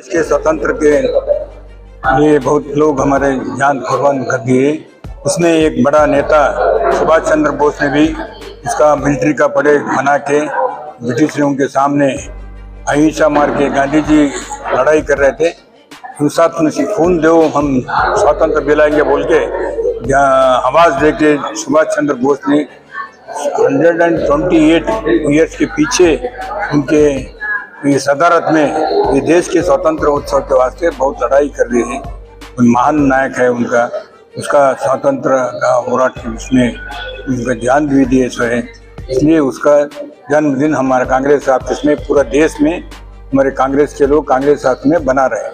देश के स्वतंत्र के लिए बहुत लोग हमारे जान कुर्बान कर दिए। उसमें एक बड़ा नेता सुभाष चंद्र बोस ने भी इसका मिलिट्री का परेड बना के ब्रिटिशों के सामने अहिंसा मार्ग के गांधी जी लड़ाई कर रहे थे। हिंसात्मक से खून दो हम स्वतंत्र दिलाएंगे बोल के आवाज़ दे के सुभाष चंद्र बोस ने 128 ईयर्स के पीछे उनके ये सदारत में ये देश के स्वतंत्र उत्सव के वास्ते बहुत लड़ाई कर रही है। महान नायक है उनका, उसका स्वतंत्र का होराट उसने उनका जान भी दिए सो है। इसलिए उसका जन्मदिन हमारे कांग्रेस ऑफिस में पूरा देश में हमारे कांग्रेस के लोग कांग्रेस ऑफिस में बना रहे हैं।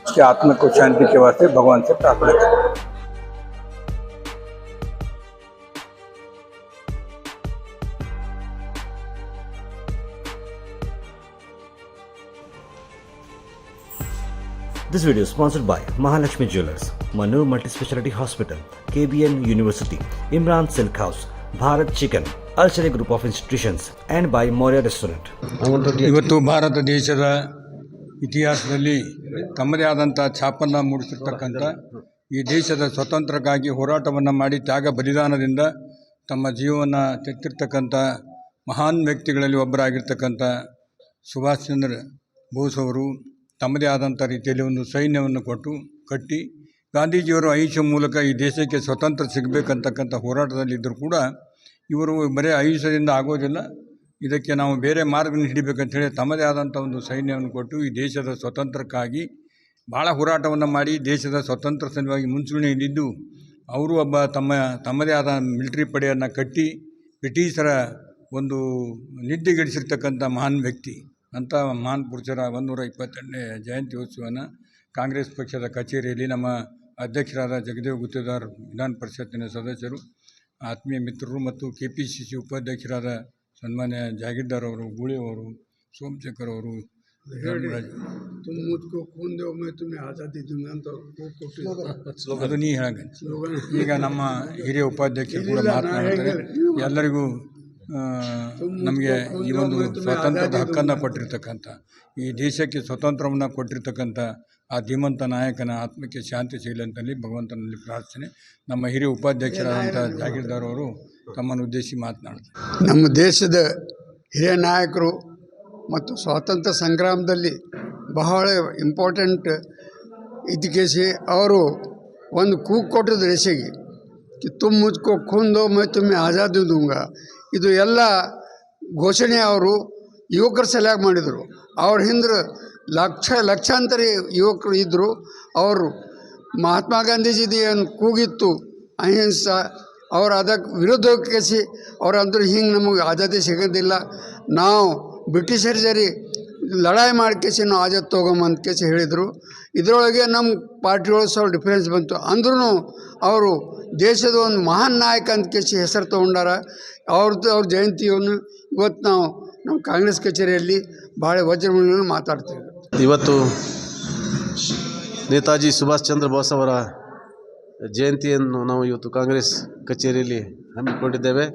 उसके आत्मा को शांति के वास्ते भगवान से प्रार्थना करें। This video is sponsored by Mahalakshmi Jewelers, Manu Multispeciality Hospital, KBN University, Imran Silk House, Bharat Chicken, Al Sharia Group of Institutions, and by Moria Restaurant. ಇವತ್ತು ಭಾರತ ದೇಶದ ಇತಿಹಾಸದಲ್ಲಿ ತಮ್ಮದೇ ಆದಂಥ ಛಾಪನ್ನು ಮೂಡಿಸಿರ್ತಕ್ಕಂಥ ಈ ದೇಶದ ಸ್ವತಂತ್ರಕ್ಕಾಗಿ ಹೋರಾಟವನ್ನು ಮಾಡಿ ತ್ಯಾಗ ಬಲಿದಾನದಿಂದ ತಮ್ಮ ಜೀವನ ತೆತ್ತಿರ್ತಕ್ಕಂಥ ಮಹಾನ್ ವ್ಯಕ್ತಿಗಳಲ್ಲಿ ಒಬ್ಬರಾಗಿರ್ತಕ್ಕಂಥ ಸುಭಾಷ್ ಚಂದ್ರ ಬೋಸ್ ಅವರು ತಮ್ಮದೇ ಆದಂಥ ರೀತಿಯಲ್ಲಿ ಒಂದು ಸೈನ್ಯವನ್ನು ಕಟ್ಟಿ ಗಾಂಧೀಜಿಯವರು ಅಹಿಂಸೆ ಮೂಲಕ ಈ ದೇಶಕ್ಕೆ ಸ್ವತಂತ್ರ ಸಿಗಬೇಕಂತಕ್ಕಂಥ ಹೋರಾಟದಲ್ಲಿದ್ದರೂ ಕೂಡ ಇವರು ಬರೀ ಅಹಿಂಸೆಯಿಂದ ಆಗೋದಿಲ್ಲ, ಇದಕ್ಕೆ ನಾವು ಬೇರೆ ಮಾರ್ಗವನ್ನು ಹಿಡಿಬೇಕಂತೇಳಿ ತಮ್ಮದೇ ಆದಂಥ ಒಂದು ಸೈನ್ಯವನ್ನು ಕೊಟ್ಟು ಈ ದೇಶದ ಸ್ವತಂತ್ರಕ್ಕಾಗಿ ಭಾಳ ಹೋರಾಟವನ್ನು ಮಾಡಿ ದೇಶದ ಸ್ವತಂತ್ರ ಸಲುವಾಗಿ ಮುಂಚೂಣಿಯಲ್ಲಿದ್ದು ಅವರು ಒಬ್ಬ ತಮ್ಮದೇ ಆದ ಮಿಲಿಟ್ರಿ ಪಡೆಯನ್ನು ಕಟ್ಟಿ ಬ್ರಿಟಿಷರ ಒಂದು ನಿದ್ದೆಗೆಡಿಸಿರ್ತಕ್ಕಂಥ ಮಹಾನ್ ವ್ಯಕ್ತಿ ಅಂಥ ಮಹಾನ್ ಪುರುಷರ 128ನೇ ಜಯಂತಿ ಉತ್ಸವನ ಕಾಂಗ್ರೆಸ್ ಪಕ್ಷದ ಕಚೇರಿಯಲ್ಲಿ ನಮ್ಮ ಅಧ್ಯಕ್ಷರಾದ ಜಗದೇವ್ ಗುತ್ತೇದಾರ್ ವಿಧಾನ ಪರಿಷತ್ತಿನ ಸದಸ್ಯರು, ಆತ್ಮೀಯ ಮಿತ್ರರು ಮತ್ತು KPCC ಉಪಾಧ್ಯಕ್ಷರಾದ ಸನ್ಮಾನ್ಯ ಜಾಗೀರ್ದಾರ್ ಅವರು, ಗೂಳಿ ಅವರು, ಸೋಮಶೇಖರ್ ಅವರು, ಅದು ನೀ ಹೇಳಂಗ ಈಗ ನಮ್ಮ ಹಿರಿಯ ಉಪಾಧ್ಯಕ್ಷರು ಕೂಡ ಮಾತನಾಡ್ತಾರೆ. ಎಲ್ಲರಿಗೂ ನಮಗೆ ಈ ಒಂದು ಸ್ವಾತಂತ್ರ್ಯದ ಹಕ್ಕನ್ನು ಕೊಟ್ಟಿರ್ತಕ್ಕಂಥ, ಈ ದೇಶಕ್ಕೆ ಸ್ವತಂತ್ರವನ್ನು ಕೊಟ್ಟಿರ್ತಕ್ಕಂಥ ಆ ಧೀಮಂತ ನಾಯಕನ ಆತ್ಮಕ್ಕೆ ಶಾಂತಿ ಸಿಗಲಿ ಅಂತಲ್ಲಿ ಭಗವಂತನಲ್ಲಿ ಪ್ರಾರ್ಥನೆ. ನಮ್ಮ ಹಿರಿಯ ಉಪಾಧ್ಯಕ್ಷರಾದಂಥ ಜಾಗೀರ್ದಾರ್ ಅವರು ತಮ್ಮನ್ನು ಉದ್ದೇಶಿಸಿ ಮಾತನಾಡ್ತಾರೆ. ನಮ್ಮ ದೇಶದ ಹಿರಿಯ ನಾಯಕರು ಮತ್ತು ಸ್ವಾತಂತ್ರ್ಯ ಸಂಗ್ರಾಮದಲ್ಲಿ ಬಹಳ ಇಂಪಾರ್ಟೆಂಟ್ ಇದ್ದಕ್ಕೆ ಅವರು ಒಂದು ಕೂಗು ಕೊಟ್ಟಿದ್ದು ದೇಶಕ್ಕೆ कि तुम मुझको खून दो मैं तुम्हें आज़ादी दूंगा. ಇದು ಎಲ್ಲ ಘೋಷಣೆ ಅವರು ಯುವಕರ ಸಲುವಾಗಿ ಮಾಡಿದರು. ಅವ್ರ ಹಿಂದೆ ಲಕ್ಷಾಂತರ ಯುವಕರು ಇದ್ದರು. ಅವರು ಮಹಾತ್ಮ ಗಾಂಧೀಜಿದು ಏನು ಕೂಗಿತ್ತು ಅಹಿಂಸಾ, ಅವ್ರು ಅದಕ್ಕೆ ವಿರುದ್ಧಕ್ಕೆ ಅವ್ರು ಅಂದರು ಹಿಂಗೆ ನಮಗೆ ಆಜಾದಿ ಸಿಗೋದಿಲ್ಲ, ನಾವು ಬ್ರಿಟಿಷರ ಜರಿ ಲಡಾಯಿ ಮಾಡ್ಕೇಸಿ ನಾವು ಆಜಾದ್ ತೊಗೊಂಬಂದ್ಕೇಸಿ ಹೇಳಿದರು. ಇದರೊಳಗೆ ನಮ್ಮ ಪಾರ್ಟಿಯೊಳಗೆ ಸ್ವಲ್ಪ ಡಿಫ್ರೆನ್ಸ್ ಬಂತು. ಅಂದ್ರೂ ಅವರು ದೇಶದ ಒಂದು ಮಹಾನ್ ನಾಯಕ ಅಂದ್ಕೇಸಿ ಹೆಸರು ತೊಗೊಂಡಾರ. ಅವ್ರ ಜಯಂತಿಯನ್ನು ಇವತ್ತು ನಾವು ನಮ್ಮ ಕಾಂಗ್ರೆಸ್ ಕಚೇರಿಯಲ್ಲಿ ಭಾಳ ವಜ್ರಮೂಲ್ಯವನ್ನು ಮಾತಾಡ್ತೇವೆ. ಇವತ್ತು ನೇತಾಜಿ ಸುಭಾಷ್ ಚಂದ್ರ ಬೋಸ್ ಅವರ ಜಯಂತಿಯನ್ನು ನಾವು ಇವತ್ತು ಕಾಂಗ್ರೆಸ್ ಕಚೇರಿಯಲ್ಲಿ ಹಮ್ಮಿಕೊಂಡಿದ್ದೇವೆ.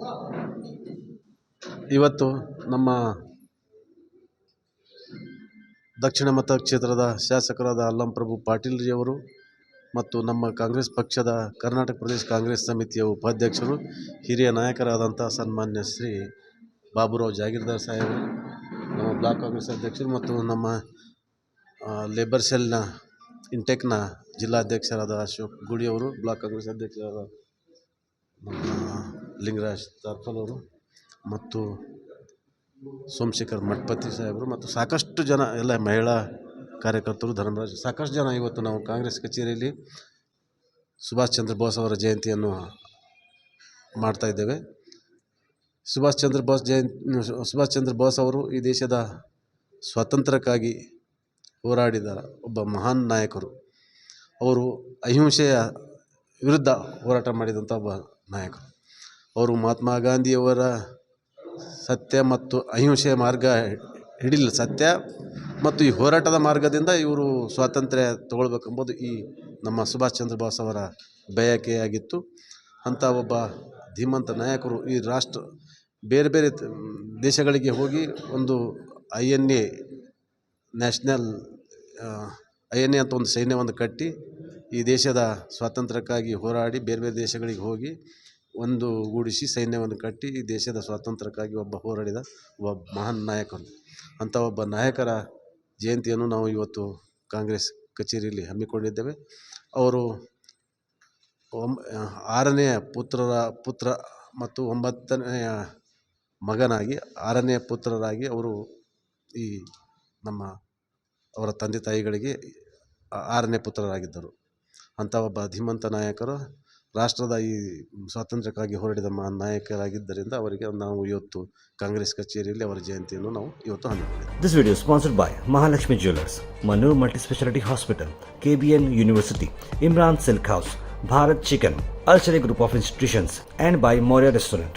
ಇವತ್ತು ನಮ್ಮ ದಕ್ಷಿಣ ಮತಕ್ಷೇತ್ರದ ಶಾಸಕರಾದ ಅಲ್ಲಂ ಪ್ರಭು ಪಾಟೀಲ್ಜಿಯವರು ಮತ್ತು ನಮ್ಮ ಕಾಂಗ್ರೆಸ್ ಪಕ್ಷದ ಕರ್ನಾಟಕ ಪ್ರದೇಶ ಕಾಂಗ್ರೆಸ್ ಸಮಿತಿಯ ಉಪಾಧ್ಯಕ್ಷರು, ಹಿರಿಯ ನಾಯಕರಾದಂಥ ಸನ್ಮಾನ್ಯ ಶ್ರೀ ಬಾಬುರಾವ್ ಜಾಗೀರ್ದಾರ್ ಸಾಹೇಬರು, ನಮ್ಮ ಬ್ಲಾಕ್ ಕಾಂಗ್ರೆಸ್ ಅಧ್ಯಕ್ಷರು ಮತ್ತು ನಮ್ಮ ಲೇಬರ್ ಸೆಲ್ನ ಇಂಟೆಕ್ನ ಜಿಲ್ಲಾಧ್ಯಕ್ಷರಾದ ಅಶೋಕ್ ಗುಡಿಯವರು, ಬ್ಲಾಕ್ ಕಾಂಗ್ರೆಸ್ ಅಧ್ಯಕ್ಷರಾದ ಲಿಂಗರಾಜ್ ತಾರ್ಫಲ್ ಅವರು ಮತ್ತು ಸೋಮಶೇಖರ್ ಮಠಪತಿ ಸಾಹೇಬರು ಮತ್ತು ಸಾಕಷ್ಟು ಜನ ಎಲ್ಲ ಮಹಿಳಾ ಕಾರ್ಯಕರ್ತರು, ಧರ್ಮರಾಜ್, ಸಾಕಷ್ಟು ಜನ ಇವತ್ತು ನಾವು ಕಾಂಗ್ರೆಸ್ ಕಚೇರಿಯಲ್ಲಿ ಸುಭಾಷ್ ಚಂದ್ರ ಬೋಸ್ ಅವರ ಜಯಂತಿಯನ್ನು ಮಾಡ್ತಾಯಿದ್ದೇವೆ. ಸುಭಾಷ್ ಚಂದ್ರ ಬೋಸ್ ಅವರು ಈ ದೇಶದ ಸ್ವಾತಂತ್ರ್ಯಕ್ಕಾಗಿ ಹೋರಾಡಿದ ಒಬ್ಬ ಮಹಾನ್ ನಾಯಕರು. ಅವರು ಅಹಿಂಸೆಯ ವಿರುದ್ಧ ಹೋರಾಟ ಮಾಡಿದಂಥ ಒಬ್ಬ ನಾಯಕರು. ಅವರು ಮಹಾತ್ಮ ಗಾಂಧಿಯವರ ಸತ್ಯ ಮತ್ತು ಅಹಿಂಸೆಯ ಮಾರ್ಗ ಹಿಡಿಲಿಲ್ಲ. ಸತ್ಯ ಮತ್ತು ಈ ಹೋರಾಟದ ಮಾರ್ಗದಿಂದ ಇವರು ಸ್ವಾತಂತ್ರ್ಯ ತಗೊಳ್ಬೇಕೆಂಬುದು ಈ ನಮ್ಮ ಸುಭಾಷ್ ಚಂದ್ರ ಬೋಸ್ ಅವರ ಬಯಕೆಯಾಗಿತ್ತು. ಅಂಥ ಒಬ್ಬ ಧೀಮಂತ ನಾಯಕರು ಈ ಬೇರೆ ಬೇರೆ ದೇಶಗಳಿಗೆ ಹೋಗಿ ಒಂದು INA ನ್ಯಾಷನಲ್ INA ಅಂತ ಒಂದು ಸೈನ್ಯವನ್ನು ಕಟ್ಟಿ ಈ ದೇಶದ ಸ್ವಾತಂತ್ರ್ಯಕ್ಕಾಗಿ ಹೋರಾಡಿ ಬೇರೆ ಬೇರೆ ದೇಶಗಳಿಗೆ ಹೋಗಿ ಒಂದುಗೂಡಿಸಿ ಸೈನ್ಯವನ್ನು ಕಟ್ಟಿ ಈ ದೇಶದ ಸ್ವಾತಂತ್ರ್ಯಕ್ಕಾಗಿ ಹೋರಾಡಿದ ಒಬ್ಬ ಮಹಾನ್ ನಾಯಕರು. ಅಂಥ ಒಬ್ಬ ನಾಯಕರ ಜಯಂತಿಯನ್ನು ನಾವು ಇವತ್ತು ಕಾಂಗ್ರೆಸ್ ಕಚೇರಿಯಲ್ಲಿ ಹಮ್ಮಿಕೊಂಡಿದ್ದೇವೆ. ಅವರು 6ನೇ ಪುತ್ರ ಮತ್ತು 9ನೇ ಮಗನಾಗಿ 6ನೇ ಪುತ್ರರಾಗಿ ಅವರು ಈ ಅವರ ತಂದೆ ತಾಯಿಗಳಿಗೆ 6ನೇ ಪುತ್ರರಾಗಿದ್ದರು. ಅಂಥ ಒಬ್ಬ ಧೀಮಂತ ನಾಯಕರು ರಾಷ್ಟ್ರದ ಈ ಸ್ವಾತಂತ್ರ್ಯಕ್ಕಾಗಿ ಹೋರಾಡಿದ ಮಹಾನ್ ನಾಯಕರಾಗಿದ್ದರಿಂದ ಅವರಿಗೆ ನಾವು ಇವತ್ತು ಕಾಂಗ್ರೆಸ್ ಕಚೇರಿಯಲ್ಲಿ ಅವರ ಜಯಂತಿಯನ್ನು ನಾವು ಇವತ್ತು ಹಮ್ಮಿಕೊಂಡಿದ್ದೇವೆ. This video is sponsored by Mahalakshmi Jewelers, Manu Multispeciality Hospital, KBN University, Imran Silk House, Bharat Chicken, Alchemy Group of Institutions, and by Moria Restaurant.